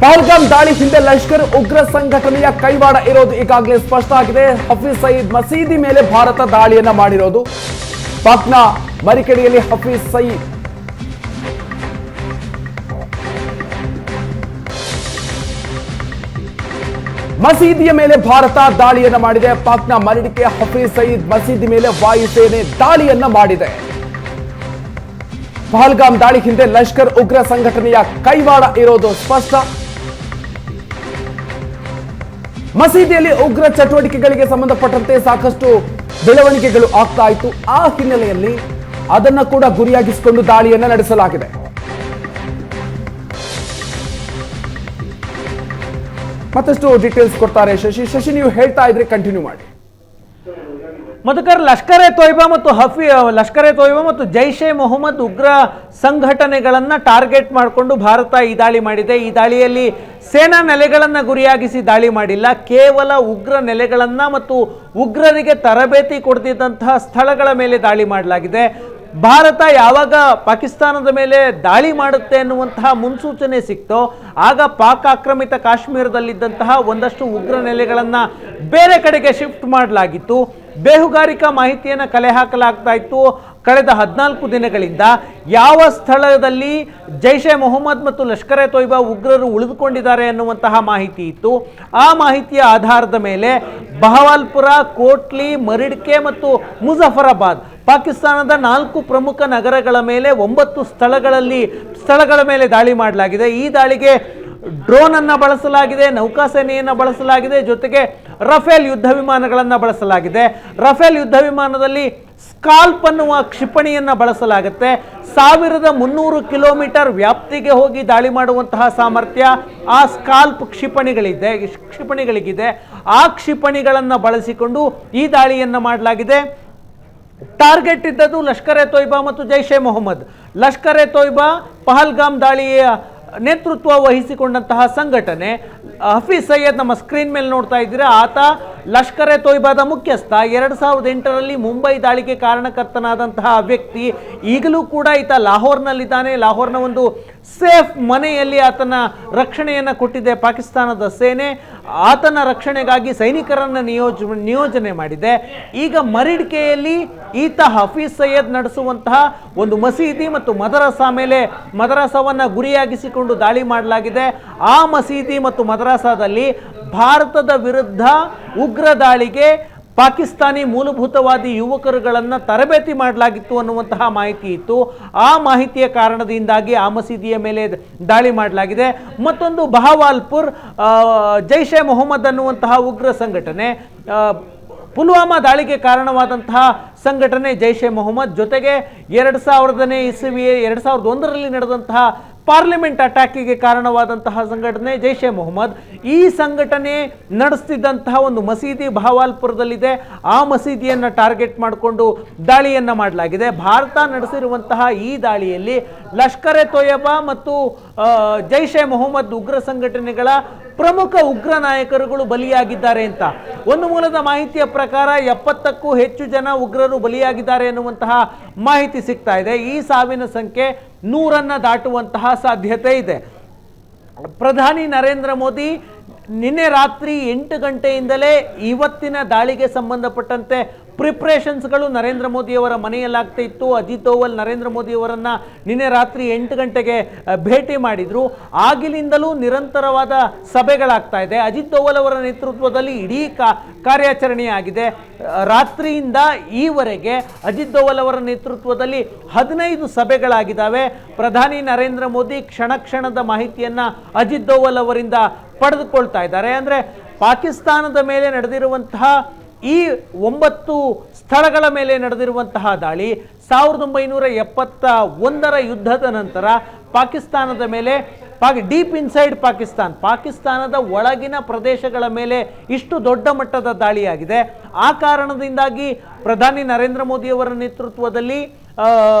ಪಹಲ್ಗಾಮ್ ದಾಳಿ ಹಿಂದೆ ಲಷ್ಕರ್ ಉಗ್ರ ಸಂಘಟನೆಯ ಕೈವಾಡ ಇರೋದು ಈಗಾಗಲೇ ಸ್ಪಷ್ಟ ಆಗಿದೆ. ಹಫೀಜ್ ಸಯೀದ್ ಮಸೀದಿ ಮೇಲೆ ಭಾರತ ದಾಳಿಯನ್ನ ಮಾಡಿರೋದು. ಪಾಕ್ನ ಮರಿಕೆಡಿಯಲ್ಲಿ ಹಫೀಜ್ ಸಯೀದ್ ಮಸೀದಿಯ ಮೇಲೆ ಭಾರತ ದಾಳಿಯನ್ನ ಮಾಡಿದೆ. ಪಾಕ್ನ ಮರಿಕೆ ಹಫೀಜ್ ಸಯೀದ್ ಮಸೀದಿ ಮೇಲೆ ವಾಯುಸೇನೆ ದಾಳಿಯನ್ನ ಮಾಡಿದೆ. ಪಹಲ್ಗಾಮ್ ದಾಳಿ ಹಿಂದೆ ಲಷ್ಕರ್ ಉಗ್ರ ಸಂಘಟನೆಯ ಕೈವಾಡ ಇರೋದು ಸ್ಪಷ್ಟ. ಮಸೀದಿಯಲ್ಲಿ ಉಗ್ರ ಚಟುವಟಿಕೆಗಳಿಗೆ ಸಂಬಂಧಪಟ್ಟಂತೆ ಸಾಕಷ್ಟು ಬೆಳವಣಿಗೆಗಳು ಆಗ್ತಾ ಇತ್ತು. ಆ ಹಿನ್ನೆಲೆಯಲ್ಲಿ ಅದನ್ನ ಕೂಡ ಗುರಿಯಾಗಿಸಿಕೊಂಡು ದಾಳಿಯನ್ನ ನಡೆಸಲಾಗಿದೆ. ಮತ್ತಷ್ಟು ಡೀಟೇಲ್ಸ್ ಕೊಡ್ತಾರೆ ಶಶಿ. ನೀವು ಹೇಳ್ತಾ ಇದ್ರೆ ಕಂಟಿನ್ಯೂ ಮಾಡಿ. ಮಧುಕರ್, ಲಷ್ಕರ್ ಎ ತೊಯ್ಬಾ ಮತ್ತು ಜೈಷ್ ಎ ಮೊಹಮ್ಮದ್ ಉಗ್ರ ಸಂಘಟನೆಗಳನ್ನು ಟಾರ್ಗೆಟ್ ಮಾಡಿಕೊಂಡು ಭಾರತ ಈ ದಾಳಿ ಮಾಡಿದೆ. ಈ ದಾಳಿಯಲ್ಲಿ ಸೇನಾ ನೆಲೆಗಳನ್ನು ಗುರಿಯಾಗಿಸಿ ದಾಳಿ ಮಾಡಿಲ್ಲ, ಕೇವಲ ಉಗ್ರ ನೆಲೆಗಳನ್ನು ಮತ್ತು ಉಗ್ರರಿಗೆ ತರಬೇತಿ ಕೊಡ್ತಿದ್ದಂತಹ ಸ್ಥಳಗಳ ಮೇಲೆ ದಾಳಿ ಮಾಡಲಾಗಿದೆ. ಭಾರತ ಯಾವಾಗ ಪಾಕಿಸ್ತಾನದ ಮೇಲೆ ದಾಳಿ ಮಾಡುತ್ತೆ ಅನ್ನುವಂತಹ ಮುನ್ಸೂಚನೆ ಸಿಕ್ತೋ ಆಗ ಪಾಕ್ ಆಕ್ರಮಿತ ಕಾಶ್ಮೀರದಲ್ಲಿದ್ದಂತಹ ಒಂದಷ್ಟು ಉಗ್ರ ನೆಲೆಗಳನ್ನು ಬೇರೆ ಕಡೆಗೆ ಶಿಫ್ಟ್ ಮಾಡಲಾಗಿತ್ತು. ಬೇಹುಗಾರಿಕಾ ಮಾಹಿತಿಯನ್ನು ಕಲೆ ಹಾಕಲಾಗ್ತಾ ಇತ್ತು. ಕಳೆದ 14 ದಿನಗಳಿಂದ ಯಾವ ಸ್ಥಳದಲ್ಲಿ ಜೈಷ್ ಎ ಮೊಹಮ್ಮದ್ ಮತ್ತು ಲಷ್ಕರ್ ಎ ತೊಯ್ಬಾ ಉಗ್ರರು ಉಳಿದುಕೊಂಡಿದ್ದಾರೆ ಅನ್ನುವಂತಹ ಮಾಹಿತಿ ಇತ್ತು. ಆ ಮಾಹಿತಿಯ ಆಧಾರದ ಮೇಲೆ ಬಹವಾಲ್ಪುರ, ಕೋಟ್ಲಿ, ಮರಿಡ್ಕೆ ಮತ್ತು ಮುಜಫರಾಬಾದ್ ಪಾಕಿಸ್ತಾನದ 4 ಪ್ರಮುಖ ನಗರಗಳ ಮೇಲೆ 9 ಸ್ಥಳಗಳ ಮೇಲೆ ದಾಳಿ ಮಾಡಲಾಗಿದೆ. ಈ ದಾಳಿಗೆ ಡ್ರೋನ್ ಅನ್ನು ಬಳಸಲಾಗಿದೆ, ನೌಕಾಸೇನೆಯನ್ನು ಬಳಸಲಾಗಿದೆ, ಜೊತೆಗೆ ರಫೇಲ್ ಯುದ್ಧ ವಿಮಾನಗಳನ್ನು ಬಳಸಲಾಗಿದೆ. ರಫೇಲ್ ಯುದ್ಧ ವಿಮಾನದಲ್ಲಿ ಸ್ಕಾಲ್ಪ್ ಅನ್ನುವ ಕ್ಷಿಪಣಿಯನ್ನು ಬಳಸಲಾಗುತ್ತೆ. 1300 ಕಿಲೋಮೀಟರ್ ವ್ಯಾಪ್ತಿಗೆ ಹೋಗಿ ದಾಳಿ ಮಾಡುವಂತಹ ಸಾಮರ್ಥ್ಯ ಆ ಸ್ಕಾಲ್ಪ್ ಕ್ಷಿಪಣಿಗಳಿಗಿದೆ. ಆ ಕ್ಷಿಪಣಿಗಳನ್ನು ಬಳಸಿಕೊಂಡು ಈ ದಾಳಿಯನ್ನು ಮಾಡಲಾಗಿದೆ. ಟಾರ್ಗೆಟ್ ಇದ್ದದ್ದು ಲಷ್ಕರ್ ಎ ತೊಯ್ಬಾ ಮತ್ತು ಜೈಷ್ ಎ ಮೊಹಮ್ಮದ್. ಲಷ್ಕರ್ ಎ ತೊಯ್ಬಾ ಪಹಲ್ಗಾಮ್ ದಾಳಿಯ ನೇತೃತ್ವ ವಹಿಸಿಕೊಂಡಂತಹ ಸಂಘಟನೆ. ಹಫೀಜ್ ಸಯೀದ್ ನಮ್ಮ ಸ್ಕ್ರೀನ್ ಮೇಲೆ ನೋಡ್ತಾ ಇದ್ದೀರಾ, ಆತ ಲಷ್ಕರ್ ಎ ತೊಯ್ಬಾದ ಮುಖ್ಯಸ್ಥ. 2008ರಲ್ಲಿ ಮುಂಬೈ ದಾಳಿಗೆ ಕಾರಣಕರ್ತನಾದಂತಹ ವ್ಯಕ್ತಿ. ಈಗಲೂ ಕೂಡ ಈತ ಲಾಹೋರ್ನಲ್ಲಿದ್ದಾನೆ. ಲಾಹೋರ್ನ ಒಂದು ಸೇಫ್ ಮನೆಯಲ್ಲಿ ಆತನ ರಕ್ಷಣೆಯನ್ನು ಕೊಟ್ಟಿದೆ ಪಾಕಿಸ್ತಾನದ ಸೇನೆ. ಆತನ ರಕ್ಷಣೆಗಾಗಿ ಸೈನಿಕರನ್ನು ನಿಯೋಜನೆ ಮಾಡಿದೆ. ಈಗ ಮರಿಡ್ಕೆಯಲ್ಲಿ ಈತ ಹಫೀಜ್ ಸಯೀದ್ ನಡೆಸುವಂತಹ ಒಂದು ಮಸೀದಿ ಮತ್ತು ಮದರಸಾವನ್ನು ಗುರಿಯಾಗಿಸಿಕೊಂಡು ದಾಳಿ ಮಾಡಲಾಗಿದೆ. ಆ ಮಸೀದಿ ಮತ್ತು ಮದರಸಾದಲ್ಲಿ ಭಾರತದ ವಿರುದ್ಧ ಉಗ್ರ ದಾಳಿಗೆ ಪಾಕಿಸ್ತಾನಿ ಮೂಲಭೂತವಾದಿ ಯುವಕರುಗಳನ್ನು ತರಬೇತಿ ಮಾಡಲಾಗಿತ್ತು ಅನ್ನುವಂತಹ ಮಾಹಿತಿ ಇತ್ತು. ಆ ಮಾಹಿತಿಯ ಕಾರಣದಿಂದಾಗಿ ಆ ಮಸೀದಿಯ ಮೇಲೆ ದಾಳಿ ಮಾಡಲಾಗಿದೆ. ಮತ್ತೊಂದು ಬಹವಾಲ್ಪುರ್, ಜೈಷ್ ಎ ಮೊಹಮ್ಮದ್ ಅನ್ನುವಂತಹ ಉಗ್ರ ಸಂಘಟನೆ, ಪುಲ್ವಾಮಾ ದಾಳಿಗೆ ಕಾರಣವಾದಂತಹ ಸಂಘಟನೆ ಜೈಷ್ ಎ ಮೊಹಮ್ಮದ್. ಜೊತೆಗೆ 2001ರಲ್ಲಿ ನಡೆದಂತಹ ಪಾರ್ಲಿಮೆಂಟ್ ಅಟ್ಯಾಕಿಗೆ ಕಾರಣವಾದಂತಹ ಸಂಘಟನೆ ಜೈಷ್ ಎ ಮೊಹಮ್ಮದ್. ಈ ಸಂಘಟನೆ ನಡೆಸ್ತಿದ್ದಂತಹ ಒಂದು ಮಸೀದಿ ಬಹವಾಲ್ಪುರದಲ್ಲಿದೆ. ಆ ಮಸೀದಿಯನ್ನು ಟಾರ್ಗೆಟ್ ಮಾಡಿಕೊಂಡು ದಾಳಿಯನ್ನು ಮಾಡಲಾಗಿದೆ. ಭಾರತ ನಡೆಸಿರುವಂತಹ ಈ ದಾಳಿಯಲ್ಲಿ ಲಷ್ಕರ್ ಎ ತೊಯ್ಬಾ ಮತ್ತು ಜೈಷ್ ಎ ಮೊಹಮ್ಮದ್ ಉಗ್ರ ಸಂಘಟನೆಗಳ ಪ್ರಮುಖ ಉಗ್ರ ನಾಯಕರುಗಳು ಬಲಿಯಾಗಿದ್ದಾರೆ ಅಂತ ಒಂದು ಮೂಲದ ಮಾಹಿತಿಯ ಪ್ರಕಾರ 70ಕ್ಕೂ ಹೆಚ್ಚು ಜನ ಉಗ್ರರು ಬಲಿಯಾಗಿದ್ದಾರೆ ಎನ್ನುವಂತಹ ಮಾಹಿತಿ ಸಿಗ್ತಾ ಇದೆ. ಈ ಸಾವಿನ ಸಂಖ್ಯೆ 100 ದಾಟುವಂತಹ ಸಾಧ್ಯತೆ ಇದೆ. ಪ್ರಧಾನಿ ನರೇಂದ್ರ ಮೋದಿ ನಿನ್ನೆ ರಾತ್ರಿ 8 ಗಂಟೆಯಿಂದಲೇ ಇವತ್ತಿನ ದಾಳಿಗೆ ಸಂಬಂಧಪಟ್ಟಂತೆ ಪ್ರಿಪ್ರೇಷನ್ಸ್ಗಳು ನರೇಂದ್ರ ಮೋದಿಯವರ ಮನೆಯಲ್ಲಾಗ್ತಾ ಇತ್ತು. ಅಜಿತ್ ದೋವಲ್ ನರೇಂದ್ರ ಮೋದಿಯವರನ್ನು ನಿನ್ನೆ ರಾತ್ರಿ 8 ಗಂಟೆಗೆ ಭೇಟಿ ಮಾಡಿದರು. ಆಗಿನಿಂದಲೂ ನಿರಂತರವಾದ ಸಭೆಗಳಾಗ್ತಾ ಇದೆ. ಅಜಿತ್ ದೋವಲ್ ಅವರ ನೇತೃತ್ವದಲ್ಲಿ ಇಡೀ ಕಾರ್ಯಾಚರಣೆಯಾಗಿದೆ. ರಾತ್ರಿಯಿಂದ ಈವರೆಗೆ ಅಜಿತ್ ದೋವಲ್ ಅವರ ನೇತೃತ್ವದಲ್ಲಿ 15 ಸಭೆಗಳಾಗಿದ್ದಾವೆ. ಪ್ರಧಾನಿ ನರೇಂದ್ರ ಮೋದಿ ಕ್ಷಣದ ಮಾಹಿತಿಯನ್ನು ಅಜಿತ್ ದೋವಲ್ ಅವರಿಂದ ಪಡೆದುಕೊಳ್ತಾ ಇದ್ದಾರೆ. ಅಂದರೆ ಪಾಕಿಸ್ತಾನದ ಮೇಲೆ ನಡೆದಿರುವಂತಹ ಈ 9 ಸ್ಥಳಗಳ ಮೇಲೆ ನಡೆದಿರುವಂತಹ ದಾಳಿ 1971ರ ಯುದ್ಧದ ನಂತರ ಪಾಕಿಸ್ತಾನದ ಮೇಲೆ ಡೀಪ್ ಇನ್ಸೈಡ್ ಪಾಕಿಸ್ತಾನದ ಒಳಗಿನ ಪ್ರದೇಶಗಳ ಮೇಲೆ ಇಷ್ಟು ದೊಡ್ಡ ಮಟ್ಟದ ದಾಳಿಯಾಗಿದೆ. ಆ ಕಾರಣದಿಂದಾಗಿ ಪ್ರಧಾನಿ ನರೇಂದ್ರ ಮೋದಿಯವರ ನೇತೃತ್ವದಲ್ಲಿ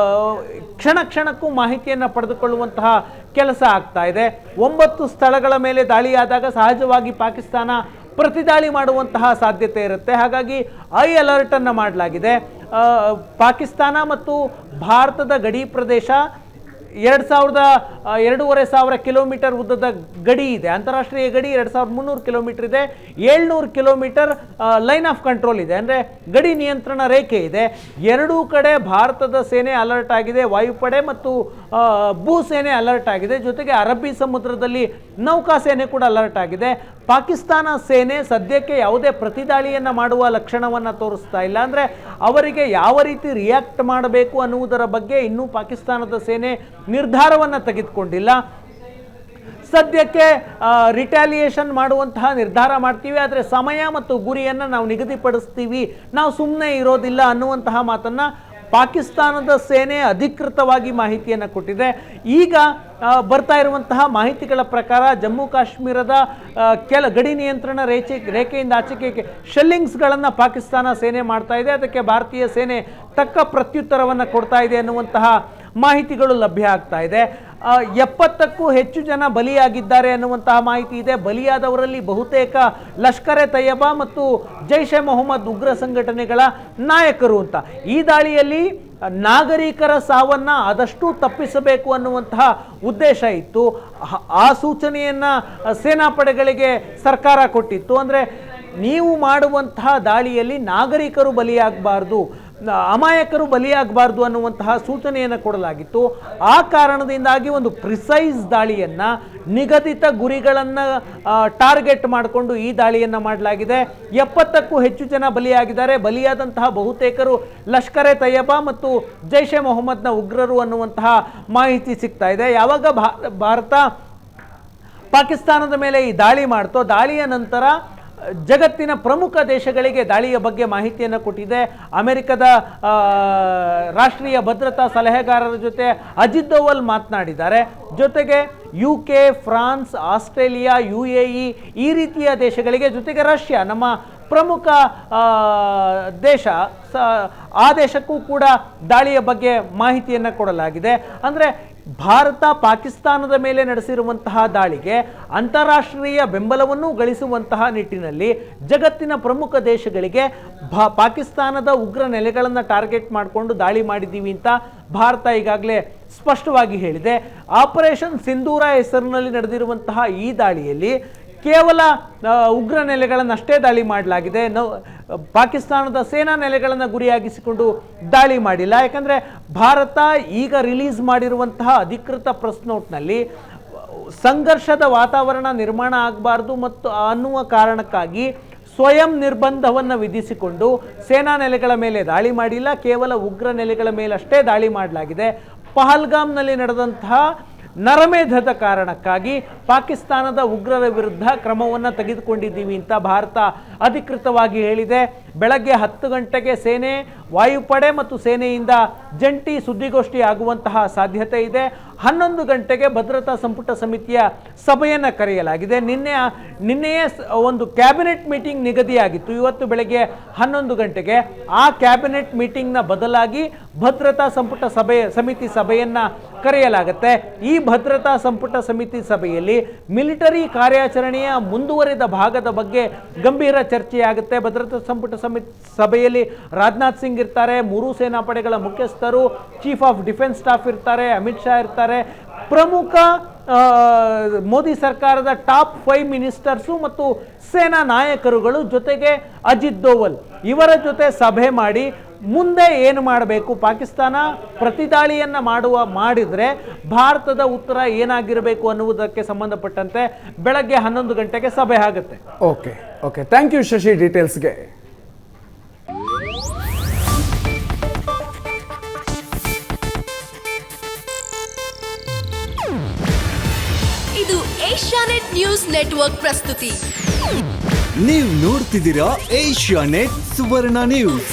ಕ್ಷಣಕ್ಕೂ ಮಾಹಿತಿಯನ್ನು ಪಡೆದುಕೊಳ್ಳುವಂತಹ ಕೆಲಸ ಆಗ್ತಾ ಇದೆ. 9 ಸ್ಥಳಗಳ ಮೇಲೆ ದಾಳಿಯಾದಾಗ ಸಹಜವಾಗಿ ಪಾಕಿಸ್ತಾನ ಪ್ರತಿದಾಳಿ ಮಾಡುವಂತಹ ಸಾಧ್ಯತೆ ಇರುತ್ತೆ. ಹಾಗಾಗಿ ಐ ಅಲರ್ಟ್ ಅನ್ನು ಮಾಡಲಾಗಿದೆ. ಪಾಕಿಸ್ತಾನ ಮತ್ತು ಭಾರತದ ಗಡಿ ಪ್ರದೇಶ 2,500 ಕಿಲೋಮೀಟರ್ ಉದ್ದದ ಗಡಿ ಇದೆ, ಅಂತಾರಾಷ್ಟ್ರೀಯ ಗಡಿ 2,300 ಕಿಲೋಮೀಟರ್ ಇದೆ, 700 ಕಿಲೋಮೀಟರ್ ಲೈನ್ ಆಫ್ ಕಂಟ್ರೋಲ್ ಇದೆ, ಅಂದರೆ ಗಡಿ ನಿಯಂತ್ರಣ ರೇಖೆ ಇದೆ. ಎರಡೂ ಕಡೆ ಭಾರತದ ಸೇನೆ ಅಲರ್ಟ್ ಆಗಿದೆ, ವಾಯುಪಡೆ ಮತ್ತು ಭೂಸೇನೆ ಅಲರ್ಟ್ ಆಗಿದೆ, ಜೊತೆಗೆ ಅರಬ್ಬಿ ಸಮುದ್ರದಲ್ಲಿ ನೌಕಾಸೇನೆ ಕೂಡ ಅಲರ್ಟ್ ಆಗಿದೆ. ಪಾಕಿಸ್ತಾನ ಸೇನೆ ಸದ್ಯಕ್ಕೆ ಯಾವುದೇ ಪ್ರತಿದಾಳಿಯನ್ನು ಮಾಡುವ ಲಕ್ಷಣವನ್ನು ತೋರಿಸ್ತಾ ಇಲ್ಲ. ಅಂದರೆ ಅವರಿಗೆ ಯಾವ ರೀತಿ ರಿಯಾಕ್ಟ್ ಮಾಡಬೇಕು ಅನ್ನುವುದರ ಬಗ್ಗೆ ಇನ್ನೂ ಪಾಕಿಸ್ತಾನದ ಸೇನೆ ನಿರ್ಧಾರವನ್ನು ತೆಗೆದುಕೊಂಡಿಲ್ಲ. ಸದ್ಯಕ್ಕೆ ರಿಟ್ಯಾಲಿಯೇಷನ್ ಮಾಡುವಂತಹ ನಿರ್ಧಾರ ಮಾಡ್ತೀವಿ, ಆದರೆ ಸಮಯ ಮತ್ತು ಗುರಿಯನ್ನು ನಾವು ನಿಗದಿಪಡಿಸ್ತೀವಿ, ನಾವು ಸುಮ್ಮನೆ ಇರೋದಿಲ್ಲ ಅನ್ನುವಂತಹ ಮಾತನ್ನು ಪಾಕಿಸ್ತಾನದ ಸೇನೆ ಅಧಿಕೃತವಾಗಿ ಮಾಹಿತಿಯನ್ನು ಕೊಟ್ಟಿದೆ. ಈಗ ಬರ್ತಾ ಇರುವಂತಹ ಮಾಹಿತಿಗಳ ಪ್ರಕಾರ ಜಮ್ಮು ಕಾಶ್ಮೀರದ ಗಡಿ ನಿಯಂತ್ರಣ ರೇಖೆಯಿಂದ ಆಚೆಗೆ ಶೆಲ್ಲಿಂಗ್ಸ್ಗಳನ್ನು ಪಾಕಿಸ್ತಾನ ಸೇನೆ ಮಾಡ್ತಾ ಇದೆ. ಅದಕ್ಕೆ ಭಾರತೀಯ ಸೇನೆ ತಕ್ಕ ಪ್ರತ್ಯುತ್ತರವನ್ನು ಕೊಡ್ತಾ ಇದೆ ಅನ್ನುವಂತಹ ಮಾಹಿತಿಗಳು ಲಭ್ಯ ಆಗ್ತಾ ಇದೆ. 70ಕ್ಕೂ ಹೆಚ್ಚು ಜನ ಬಲಿಯಾಗಿದ್ದಾರೆ ಅನ್ನುವಂತಹ ಮಾಹಿತಿ ಇದೆ. ಬಲಿಯಾದವರಲ್ಲಿ ಬಹುತೇಕ ಲಷ್ಕರ್ ಎ ತಯ್ಯಬಾ ಮತ್ತು ಜೈಷ್ ಎ ಮೊಹಮ್ಮದ್ ಉಗ್ರ ಸಂಘಟನೆಗಳ ನಾಯಕರು ಅಂತ. ಈ ದಾಳಿಯಲ್ಲಿ ನಾಗರಿಕರ ಸಾವನ್ನು ಆದಷ್ಟು ತಪ್ಪಿಸಬೇಕು ಅನ್ನುವಂತಹ ಉದ್ದೇಶ ಇತ್ತು. ಆ ಸೂಚನೆಯನ್ನು ಸೇನಾಪಡೆಗಳಿಗೆ ಸರ್ಕಾರ ಕೊಟ್ಟಿತ್ತು. ಅಂದರೆ ನೀವು ಮಾಡುವಂತಹ ದಾಳಿಯಲ್ಲಿ ನಾಗರಿಕರು ಬಲಿಯಾಗಬಾರ್ದು, ಅಮಾಯಕರು ಬಲಿಯಾಗಬಾರ್ದು ಅನ್ನುವಂತಹ ಸೂಚನೆಯನ್ನು ಕೊಡಲಾಗಿತ್ತು. ಆ ಕಾರಣದಿಂದಾಗಿ ಒಂದು ಪ್ರಿಸೈಸ್ ದಾಳಿಯನ್ನು, ನಿಗದಿತ ಗುರಿಗಳನ್ನು ಟಾರ್ಗೆಟ್ ಮಾಡಿಕೊಂಡು ಈ ದಾಳಿಯನ್ನು ಮಾಡಲಾಗಿದೆ. 70ಕ್ಕೂ ಹೆಚ್ಚು ಜನ ಬಲಿಯಾಗಿದ್ದಾರೆ. ಬಲಿಯಾದಂತಹ ಬಹುತೇಕರು ಲಷ್ಕರ್ ಎ ತಯ್ಯಬಾ ಮತ್ತು ಜೈಷ್ ಎ ಮೊಹಮ್ಮದ್ನ ಉಗ್ರರು ಅನ್ನುವಂತಹ ಮಾಹಿತಿ ಸಿಗ್ತಾ ಇದೆ. ಯಾವಾಗ ಭಾರತ ಪಾಕಿಸ್ತಾನದ ಮೇಲೆ ಈ ದಾಳಿ ಮಾಡ್ತೋ, ದಾಳಿಯ ನಂತರ ಜಗತ್ತಿನ ಪ್ರಮುಖ ದೇಶಗಳಿಗೆ ದಾಳಿಯ ಬಗ್ಗೆ ಮಾಹಿತಿಯನ್ನು ಕೊಟ್ಟಿದೆ. ಅಮೆರಿಕದ ರಾಷ್ಟ್ರೀಯ ಭದ್ರತಾ ಸಲಹೆಗಾರರ ಜೊತೆ ಅಜಿತ್ ದೋವಲ್ ಮಾತನಾಡಿದ್ದಾರೆ. ಜೊತೆಗೆ UK, ಫ್ರಾನ್ಸ್, ಆಸ್ಟ್ರೇಲಿಯಾ, UAE ಈ ರೀತಿಯ ದೇಶಗಳಿಗೆ, ಜೊತೆಗೆ ರಷ್ಯಾ ನಮ್ಮ ಪ್ರಮುಖ ದೇಶ, ಆ ದೇಶಕ್ಕೂ ಕೂಡ ದಾಳಿಯ ಬಗ್ಗೆ ಮಾಹಿತಿಯನ್ನು ಕೊಡಲಾಗಿದೆ. ಅಂದರೆ ಭಾರತ ಪಾಕಿಸ್ತಾನದ ಮೇಲೆ ನಡೆಸಿರುವಂತಹ ದಾಳಿಗೆ ಅಂತಾರಾಷ್ಟ್ರೀಯ ಬೆಂಬಲವನ್ನು ಗಳಿಸುವಂತಹ ನಿಟ್ಟಿನಲ್ಲಿ ಜಗತ್ತಿನ ಪ್ರಮುಖ ದೇಶಗಳಿಗೆ ಪಾಕಿಸ್ತಾನದ ಉಗ್ರ ನೆಲೆಗಳನ್ನು ಟಾರ್ಗೆಟ್ ಮಾಡಿಕೊಂಡು ದಾಳಿ ಮಾಡಿದ್ದೀವಿ ಅಂತ ಭಾರತ ಈಗಾಗಲೇ ಸ್ಪಷ್ಟವಾಗಿ ಹೇಳಿದೆ. ಆಪರೇಷನ್ ಸಿಂಧೂರ ಹೆಸರಿನಲ್ಲಿ ನಡೆದಿರುವಂತಹ ಈ ದಾಳಿಯಲ್ಲಿ ಕೇವಲ ಉಗ್ರ ನೆಲೆಗಳನ್ನಷ್ಟೇ ದಾಳಿ ಮಾಡಲಾಗಿದೆ. ಪಾಕಿಸ್ತಾನದ ಸೇನಾ ನೆಲೆಗಳನ್ನು ಗುರಿಯಾಗಿಸಿಕೊಂಡು ದಾಳಿ ಮಾಡಿಲ್ಲ. ಯಾಕಂದರೆ ಭಾರತ ಈಗ ರಿಲೀಸ್ ಮಾಡಿರುವಂತಹ ಅಧಿಕೃತ ಪ್ರೆಸ್ ನೋಟ್ನಲ್ಲಿ ಸಂಘರ್ಷದ ವಾತಾವರಣ ನಿರ್ಮಾಣ ಆಗಬಾರ್ದು ಮತ್ತು ಅನ್ನುವ ಕಾರಣಕ್ಕಾಗಿ ಸ್ವಯಂ ನಿರ್ಬಂಧವನ್ನು ವಿಧಿಸಿಕೊಂಡು ಸೇನಾ ನೆಲೆಗಳ ಮೇಲೆ ದಾಳಿ ಮಾಡಿಲ್ಲ, ಕೇವಲ ಉಗ್ರ ನೆಲೆಗಳ ಮೇಲಷ್ಟೇ ದಾಳಿ ಮಾಡಲಾಗಿದೆ. ಪಹಲ್ಗಾಮ್ನಲ್ಲಿ ನಡೆದಂತಹ ನರಮೇಧದ ಕಾರಣಕ್ಕಾಗಿ ಪಾಕಿಸ್ತಾನದ ಉಗ್ರರ ವಿರುದ್ಧ ಕ್ರಮವನ್ನು ತೆಗೆದುಕೊಂಡಿದ್ದೀವಿ ಅಂತ ಭಾರತ ಅಧಿಕೃತವಾಗಿ ಹೇಳಿದೆ. ಬೆಳಗ್ಗೆ 10 ಗಂಟೆಗೆ ಸೇನೆ, ವಾಯುಪಡೆ ಮತ್ತು ಸೇನೆಯಿಂದ ಜಂಟಿ ಸುದ್ದಿಗೋಷ್ಠಿ ಆಗುವಂತಹ ಸಾಧ್ಯತೆ ಇದೆ. 11 ಗಂಟೆಗೆ ಭದ್ರತಾ ಸಂಪುಟ ಸಮಿತಿಯ ಸಭೆಯನ್ನು ಕರೆಯಲಾಗಿದೆ. ನಿನ್ನೆಯೇ ಒಂದು ಕ್ಯಾಬಿನೆಟ್ ಮೀಟಿಂಗ್ ನಿಗದಿಯಾಗಿತ್ತು, ಇವತ್ತು ಬೆಳಗ್ಗೆ 11 ಗಂಟೆಗೆ. ಆ ಕ್ಯಾಬಿನೆಟ್ ಮೀಟಿಂಗ್ನ ಬದಲಾಗಿ ಭದ್ರತಾ ಸಂಪುಟ ಸಮಿತಿ ಸಭೆಯನ್ನು ಕರೆಯಲಾಗುತ್ತೆ. ಈ ಭದ್ರತಾ ಸಂಪುಟ ಸಮಿತಿ ಸಭೆಯಲ್ಲಿ ಮಿಲಿಟರಿ ಕಾರ್ಯಾಚರಣೆಯ ಮುಂದುವರಿದ ಭಾಗದ ಬಗ್ಗೆ ಗಂಭೀರ ಚರ್ಚೆಯಾಗುತ್ತೆ. ಭದ್ರತಾ ಸಂಪುಟ ಸಭೆಯಲ್ಲಿ ರಾಜನಾಥ್ ಸಿಂಗ್ ಇರ್ತಾರೆ, 3 ಸೇನಾಪಡೆಗಳ ಮುಖ್ಯಸ್ಥರು, ಚೀಫ್ ಆಫ್ ಡಿಫೆನ್ಸ್ ಸ್ಟಾಫ್ ಇರ್ತಾರೆ, ಅಮಿತ್ ಶಾ ಇರ್ತಾರೆ, ಪ್ರಮುಖ ಮೋದಿ ಸರ್ಕಾರದ ಟಾಪ್ 5 ಮಿನಿಸ್ಟರ್ಸು ಮತ್ತು ಸೇನಾ ನಾಯಕರುಗಳು, ಜೊತೆಗೆ ಅಜಿತ್ ದೋವಲ್ ಇವರ ಜೊತೆ ಸಭೆ ಮಾಡಿ ಮುಂದೆ ಏನು ಮಾಡಬೇಕು, ಪಾಕಿಸ್ತಾನ ಪ್ರತಿದಾಳಿಯನ್ನು ಮಾಡಿದರೆ ಭಾರತದ ಉತ್ತರ ಏನಾಗಿರಬೇಕು ಅನ್ನುವುದಕ್ಕೆ ಸಂಬಂಧಪಟ್ಟಂತೆ ಬೆಳಗ್ಗೆ 11 ಗಂಟೆಗೆ ಸಭೆ ಆಗುತ್ತೆ. ಓಕೆ ಥ್ಯಾಂಕ್ ಯು ಶಶಿ ಡೀಟೇಲ್ಸ್ಗೆ. ಇದು ಏಷ್ಯಾನೆಟ್ ನ್ಯೂಸ್ ನೆಟ್ವರ್ಕ್ ಪ್ರಸ್ತುತಿ. ನೀವು ನೋಡ್ತಿದ್ದೀರಾ ಏಷ್ಯಾನೆಟ್ ಸುವರ್ಣ ನ್ಯೂಸ್.